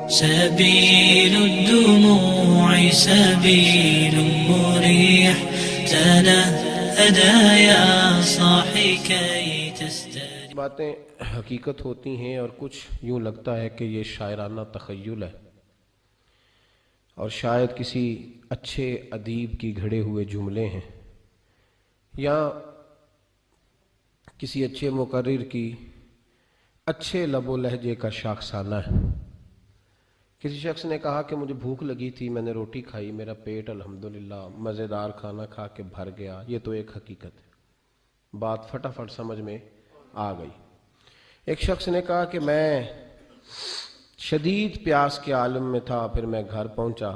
سبيل الدموع سبيل مريح تنهدى يا صاحي كي تستريح. باتیں حقیقت ہوتی ہیں اور کچھ یوں لگتا ہے کہ یہ شاعرانہ تخیل ہے اور شاید کسی اچھے ادیب کی گھڑے ہوئے جملے ہیں یا کسی اچھے مقرر کی اچھے لب و لہجے کا شاخسانہ ہے. کسی شخص نے کہا کہ مجھے بھوک لگی تھی، میں نے روٹی کھائی، میرا پیٹ الحمدللہ مزیدار کھانا کھا کے بھر گیا. یہ تو ایک حقیقت ہے، بات فٹافٹ سمجھ میں آ گئی. ایک شخص نے کہا کہ میں شدید پیاس کے عالم میں تھا، پھر میں گھر پہنچا،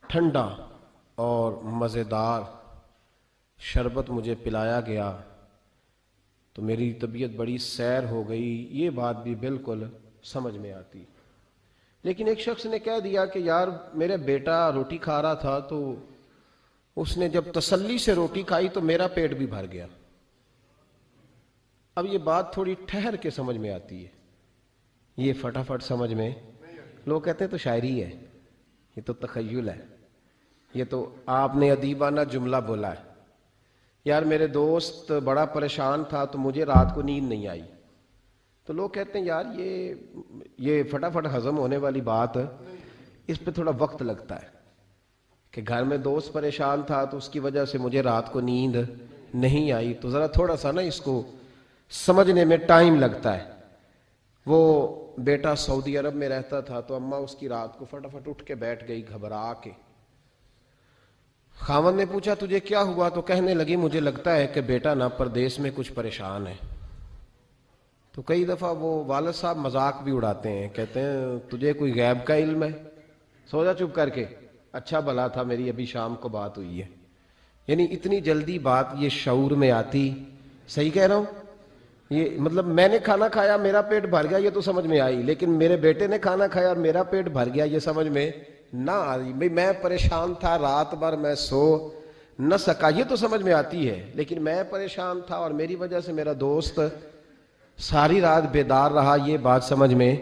ٹھنڈا اور مزیدار شربت مجھے پلایا گیا تو میری طبیعت بڑی سیر ہو گئی. یہ بات بھی بالکل سمجھ میں آتی. لیکن ایک شخص نے کہہ دیا کہ یار میرا بیٹا روٹی کھا رہا تھا تو اس نے جب تسلی سے روٹی کھائی تو میرا پیٹ بھی بھر گیا. اب یہ بات تھوڑی ٹھہر کے سمجھ میں آتی ہے، یہ فٹافٹ سمجھ میں. لوگ کہتے ہیں تو شاعری ہے، یہ تو تخیل ہے، یہ تو آپ نے ادیبانہ جملہ بولا ہے. یار میرے دوست بڑا پریشان تھا تو مجھے رات کو نیند نہیں آئی. تو لوگ کہتے ہیں یار یہ فٹافٹ ہضم ہونے والی بات، اس پہ تھوڑا وقت لگتا ہے کہ گھر میں دوست پریشان تھا تو اس کی وجہ سے مجھے رات کو نیند نہیں آئی، تو ذرا تھوڑا سا نا اس کو سمجھنے میں ٹائم لگتا ہے. وہ بیٹا سعودی عرب میں رہتا تھا تو اماں اس کی رات کو فٹافٹ اٹھ کے بیٹھ گئی گھبرا کے. خاوند نے پوچھا تجھے کیا ہوا؟ تو کہنے لگی مجھے لگتا ہے کہ بیٹا نا پردیس میں کچھ پریشان ہے. تو کئی دفعہ وہ والد صاحب مذاق بھی اڑاتے ہیں، کہتے ہیں تجھے کوئی غیب کا علم ہے؟ سو جا چپ کر کے، اچھا بھلا تھا میری ابھی شام کو بات ہوئی ہے. یعنی اتنی جلدی بات یہ شعور میں آتی. صحیح کہہ رہا ہوں؟ یہ مطلب میں نے کھانا کھایا میرا پیٹ بھر گیا یہ تو سمجھ میں آئی، لیکن میرے بیٹے نے کھانا کھایا اور میرا پیٹ بھر گیا یہ سمجھ میں نہ آئی. بھئی میں پریشان تھا، رات بھر میں سو نہ سکا، یہ تو سمجھ میں آتی ہے، لیکن میں پریشان تھا اور میری وجہ سے میرا دوست ساری رات بیدار رہا، یہ بات سمجھ میں.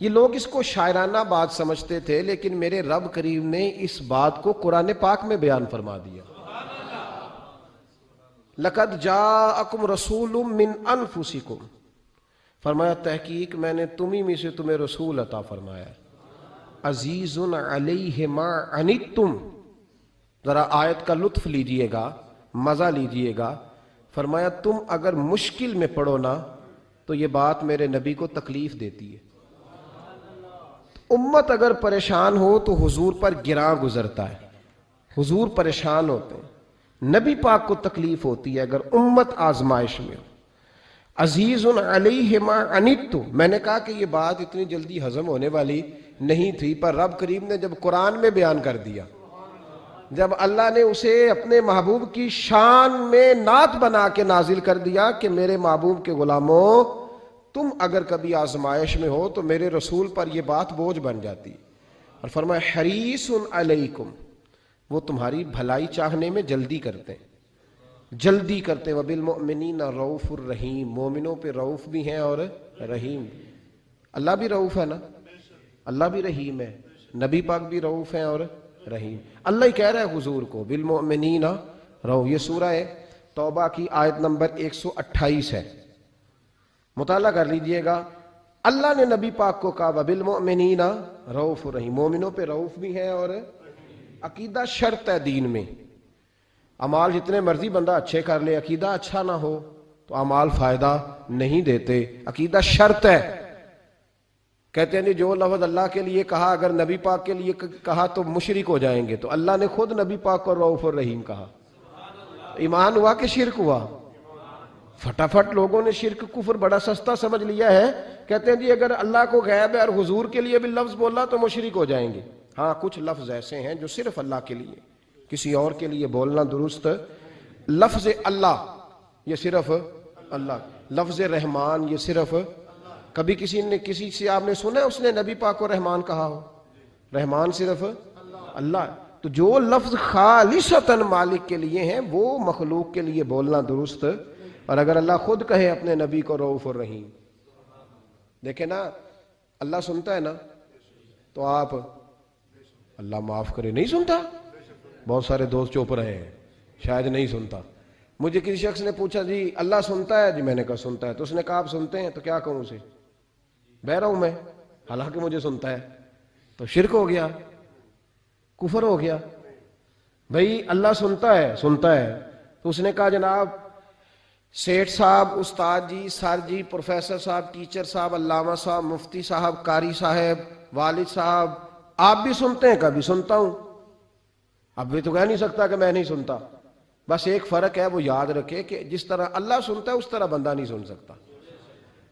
یہ لوگ اس کو شاعرانہ بات سمجھتے تھے، لیکن میرے رب کریم نے اس بات کو قرآن پاک میں بیان فرما دیا. لَقَدْ جَاءَكُمْ رَسُولٌ مِّنْ أَنفُسِكُمْ، فرمایا تحقیق میں نے تمہیں میں سے تمہیں رسول عطا فرمایا. عزیزٌ علیہ ما عنتم، ذرا آیت کا لطف لیجئے گا، مزہ لیجئے گا. فرمایا تم اگر مشکل میں پڑو نا تو یہ بات میرے نبی کو تکلیف دیتی ہے. امت اگر پریشان ہو تو حضور پر گراں گزرتا ہے، حضور پریشان ہوتے ہیں، نبی پاک کو تکلیف ہوتی ہے اگر امت آزمائش میں ہو. عزیز علیہ ما عنتم، میں نے کہا کہ یہ بات اتنی جلدی ہضم ہونے والی نہیں تھی، پر رب کریم نے جب قرآن میں بیان کر دیا، جب اللہ نے اسے اپنے محبوب کی شان میں نعت بنا کے نازل کر دیا کہ میرے محبوب کے غلاموں تم اگر کبھی آزمائش میں ہو تو میرے رسول پر یہ بات بوجھ بن جاتی. اور فرمایا حریص علیکم، وہ تمہاری بھلائی چاہنے میں جلدی کرتے ہیں، جلدی کرتے. وبالمؤمنین رؤوف الرحیم، مومنوں پہ رؤوف بھی ہیں اور رحیم. اللہ بھی رؤوف ہے نا، اللہ بھی رحیم ہے، نبی پاک بھی رؤوف ہیں اور رحیم. اللہ ہی کہہ رہا ہے حضور کو بالمؤمنین رؤوف. یہ سورہ توبہ کی آیت نمبر 128 ہے، مطالعہ کر لیجئے گا. اللہ نے نبی پاک کو کہا وبالمؤمنین رؤوف الرحیم، مومنوں پہ رؤوف بھی ہیں اور عقیدہ شرط ہے دین میں. اعمال جتنے مرضی بندہ اچھے کر لے، عقیدہ اچھا نہ ہو تو اعمال فائدہ نہیں دیتے. عقیدہ شرط ہے. کہتے ہیں جو لفظ اللہ کے لیے کہا اگر نبی پاک کے لیے کہا تو مشرک ہو جائیں گے، تو اللہ نے خود نبی پاک کو رؤوف الرحیم کہا. ایمان ہوا کہ شرک ہوا؟ فٹافٹ لوگوں نے شرک کفر بڑا سستا سمجھ لیا ہے. کہتے ہیں جی اگر اللہ کو غیب ہے اور حضور کے لیے بھی لفظ بولا تو مشرک ہو جائیں گے. ہاں کچھ لفظ ایسے ہیں جو صرف اللہ کے لیے، کسی اور کے لیے بولنا درست. لفظ اللہ یہ صرف اللہ، لفظ رحمان یہ صرف. کبھی کسی سے آپ نے سنا اس نے نبی پاک کو رحمان کہا ہو؟ رحمان صرف اللہ. تو جو لفظ خالصتاً مالک کے لیے ہیں وہ مخلوق کے لیے بولنا درست. اور اگر اللہ خود کہے اپنے نبی کو رؤوف الرحیم، دیکھیں نا اللہ سنتا ہے نا، تو آپ اللہ معاف کرے نہیں سنتا. بہت سارے دوست چپ رہے ہیں, شاید نہیں سنتا. مجھے کسی شخص نے پوچھا جی اللہ سنتا ہے؟ جی میں نے کہا سنتا ہے. تو اس نے کہا آپ سنتے ہیں؟ تو کیا کہوں اسے, بہرا ہوں میں, حالانکہ مجھے سنتا ہے. تو شرک ہو گیا, کفر ہو گیا. بھئی اللہ سنتا ہے, سنتا ہے. تو اس نے کہا جناب سیٹھ صاحب, استاد جی, سر جی, پروفیسر صاحب, ٹیچر صاحب, علامہ صاحب, مفتی صاحب, قاری صاحب, والد صاحب, آپ بھی سنتے ہیں؟ کبھی سنتا ہوں. اب بھی تو کہہ نہیں سکتا کہ میں نہیں سنتا. بس ایک فرق ہے, وہ یاد رکھے کہ جس طرح اللہ سنتا ہے اس طرح بندہ نہیں سن سکتا.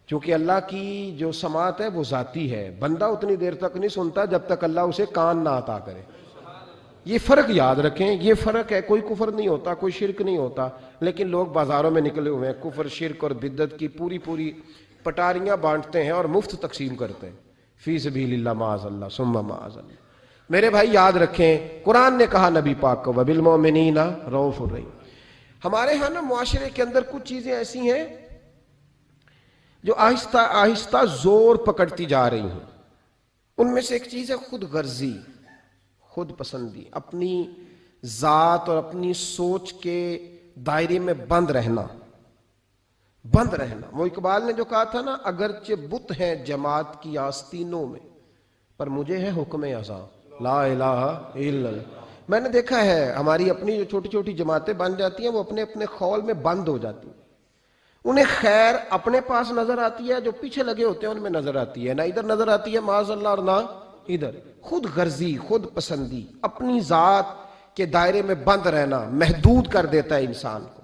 چونکہ اللہ کی جو سماعت ہے وہ ذاتی ہے. بندہ اتنی دیر تک نہیں سنتا جب تک اللہ اسے کان نہ عطا کرے. یہ فرق یاد رکھیں, یہ فرق ہے. کوئی کفر نہیں ہوتا, کوئی شرک نہیں ہوتا, لیکن لوگ بازاروں میں نکلے ہوئے ہیں کفر, شرک اور بدعت کی پوری پٹاریاں بانٹتے ہیں اور مفت تقسیم کرتے ہیں. فی سبیل اللہ, معاذ اللہ ثم معاذ اللہ. میرے بھائی یاد رکھیں, قرآن نے کہا نبی پاک کو وَبِالْمُؤْمِنِينَ رَءُوفٌ رَحِيمٌ. ہمارے ہاں نا معاشرے کے اندر کچھ چیزیں ایسی ہیں جو آہستہ آہستہ زور پکڑتی جا رہی ہیں. ان میں سے ایک چیز ہے خود غرضی, خود پسندی, اپنی ذات اور اپنی سوچ کے دائرے میں بند رہنا. وہ اقبال نے جو کہا تھا نا, اگرچہ بت ہیں جماعت کی آستینوں میں پر مجھے ہے حکم ازاں لا الہ الا اللہ. میں نے دیکھا ہے ہماری اپنی جو چھوٹی چھوٹی جماعتیں بن جاتی ہیں وہ اپنے اپنے خول میں بند ہو جاتی ہیں. انہیں خیر اپنے پاس نظر آتی ہے, جو پیچھے لگے ہوتے ہیں ان میں نظر آتی ہے, نہ ادھر نظر آتی ہے معاذ اللہ اور نہ ادھر. خود غرضی, خود پسندی, اپنی ذات کے دائرے میں بند رہنا محدود کر دیتا ہے انسان کو.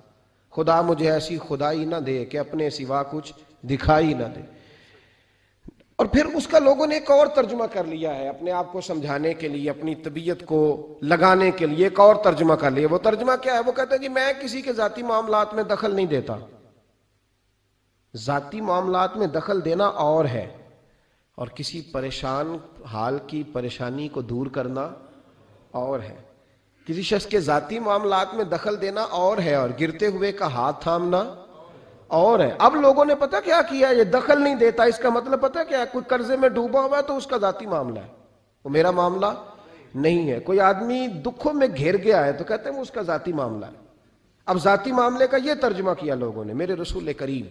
خدا مجھے ایسی خدائی نہ دے کہ اپنے سوا کچھ دکھائی نہ دے. اور پھر اس کا لوگوں نے ایک اور ترجمہ کر لیا ہے اپنے آپ کو سمجھانے کے لیے, اپنی طبیعت کو لگانے کے لیے ایک اور ترجمہ کر لیا. وہ ترجمہ کیا ہے؟ وہ کہتے ہیں کہ میں کسی کے ذاتی معاملات میں دخل نہیں دیتا. ذاتی معاملات میں دخل دینا اور ہے, اور کسی پریشان حال کی پریشانی کو دور کرنا اور ہے. کسی شخص کے ذاتی معاملات میں دخل دینا اور ہے, اور گرتے ہوئے کا ہاتھ تھامنا اور ہے. اب لوگوں نے پتہ کیا کیا, یہ دخل نہیں دیتا, اس کا مطلب پتہ کیا ہے؟ کوئی قرضے میں ڈوبا ہوا ہے تو اس کا ذاتی معاملہ ہے, وہ میرا معاملہ نہیں ہے. کوئی آدمی دکھوں میں گھر گیا ہے تو کہتے ہیں وہ اس کا ذاتی معاملہ ہے. اب ذاتی معاملے کا یہ ترجمہ کیا لوگوں نے. میرے رسول کریم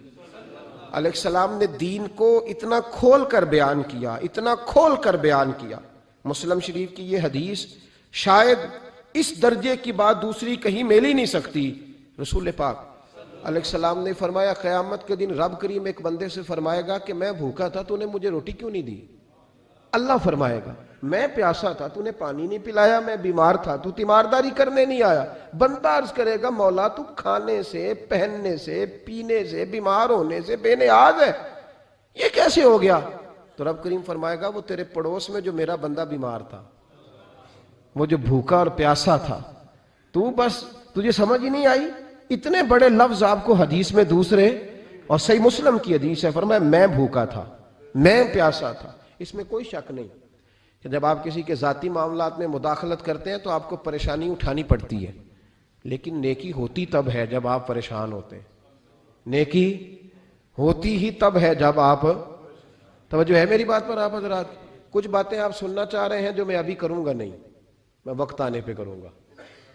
علیہ السلام نے دین کو اتنا کھول کر بیان کیا, اتنا کھول کر بیان کیا. مسلم شریف کی یہ حدیث شاید اس درجے کی بات دوسری کہیں مل ہی نہیں سکتی. رسول پاک علیہ السلام نے فرمایا قیامت کے دن رب کریم ایک بندے سے فرمائے گا کہ میں بھوکا تھا تو نے مجھے روٹی کیوں نہیں دی. اللہ فرمائے گا میں پیاسا تھا تو نے پانی نہیں پلایا, میں بیمار تھا تو تیمارداری کرنے نہیں آیا. بندہ عرض کرے گا مولا تو کھانے سے, پہننے سے, پینے سے, بیمار ہونے سے بے نیاز ہے, یہ کیسے ہو گیا؟ تو رب کریم فرمائے گا وہ تیرے پڑوس میں جو میرا بندہ بیمار تھا, وہ جو بھوکا اور پیاسا تھا, تو بس تجھے سمجھ ہی نہیں آئی. اتنے بڑے لفظ آپ کو حدیث میں دوسرے, اور صحیح مسلم کی حدیث ہے, فرمایا میں بھوکا تھا, میں پیاسا تھا. اس میں کوئی شک نہیں کہ جب آپ کسی کے ذاتی معاملات میں مداخلت کرتے ہیں تو آپ کو پریشانی اٹھانی پڑتی ہے, لیکن نیکی ہوتی تب ہے جب آپ پریشان ہوتے ہیں. نیکی ہوتی ہی تب ہے جب آپ, توجہ ہے میری بات پر آپ حضرات؟ کچھ باتیں آپ سننا چاہ رہے ہیں جو میں ابھی کروں گا نہیں, میں وقت آنے پہ کروں گا.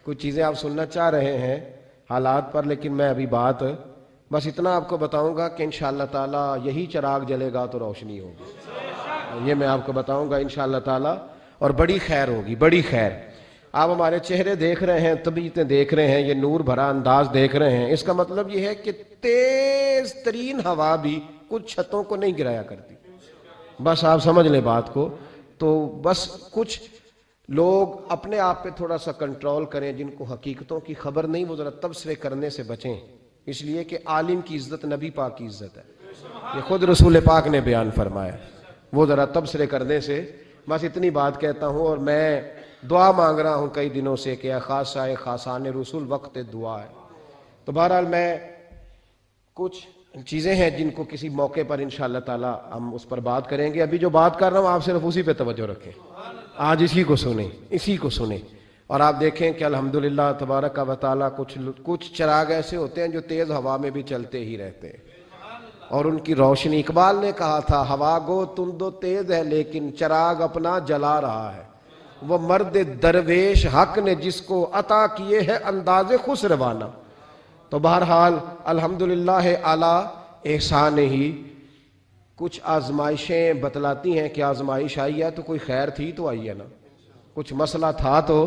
کچھ چیزیں آپ سننا چاہ رہے ہیں حالات پر, لیکن میں ابھی بات بس اتنا آپ کو بتاؤں گا کہ انشاءاللہ تعالی یہی چراغ جلے گا تو روشنی ہوگی. یہ میں آپ کو بتاؤں گا انشاءاللہ تعالی, اور بڑی خیر ہوگی, بڑی خیر. آپ ہمارے چہرے دیکھ رہے ہیں, طبیعتیں دیکھ رہے ہیں, یہ نور بھرا انداز دیکھ رہے ہیں. اس کا مطلب یہ ہے کہ تیز ترین ہوا بھی کچھ چھتوں کو نہیں گرایا کرتی. بس آپ سمجھ لیں بات کو. تو بس کچھ لوگ اپنے آپ پہ تھوڑا سا کنٹرول کریں, جن کو حقیقتوں کی خبر نہیں وہ ذرا تبصرے کرنے سے بچیں, اس لیے کہ عالم کی عزت نبی پاک کی عزت ہے. یہ خود رسول پاک نے بیان فرمایا, وہ ذرا تبصرے کرنے سے. بس اتنی بات کہتا ہوں, اور میں دعا مانگ رہا ہوں کئی دنوں سے کہ خاصہ خاصان رسول وقت دعا ہے. تو بہرحال میں کچھ چیزیں ہیں جن کو کسی موقع پر انشاءاللہ تعالی ہم اس پر بات کریں گے. ابھی جو بات کر رہا ہوں آپ صرف اسی پہ توجہ رکھیں, آج اسی کو سنیں, اسی کو سنیں. اور آپ دیکھیں کہ الحمدللہ تبارک و تعالی کچھ چراغ ایسے ہوتے ہیں جو تیز ہوا میں بھی چلتے ہی رہتے ہیں. اور ان کی روشنی، اقبال نے کہا تھا ہوا گو تند و تیز ہے لیکن چراغ اپنا جلا رہا ہے، وہ مرد درویش حق نے جس کو عطا کیے ہے انداز خسروانہ۔ تو بہرحال الحمدللہ اعلیٰ احسان ہی کچھ آزمائشیں بتلاتی ہیں کہ آزمائش آئی ہے تو کوئی خیر تھی تو آئی ہے نا، کچھ مسئلہ تھا، تو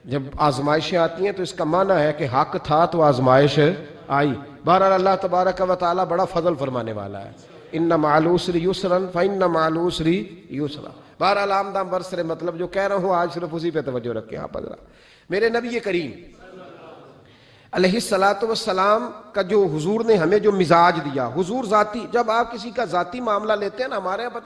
جب آزمائشیں آتی ہیں تو اس کا معنی ہے کہ حق تھا تو آزمائش آئی۔ بہرحال اللہ تبارک و تعالیٰ بڑا فضل فرمانے والا ہے، ان مع العسر یسرا فإن مع العسر یسرا۔ بہرحال آمدہ برسر مطلب جو کہہ رہا ہوں آج صرف اسی پہ توجہ رکھیں آپ حضرات۔ میرے نبی کریم علیہ الصلاۃ والسلام کا جو حضور نے ہمیں جو مزاج دیا، حضور ذاتی، جب آپ کسی کا ذاتی معاملہ لیتے ہیں نا، ہمارے یہاں پتہ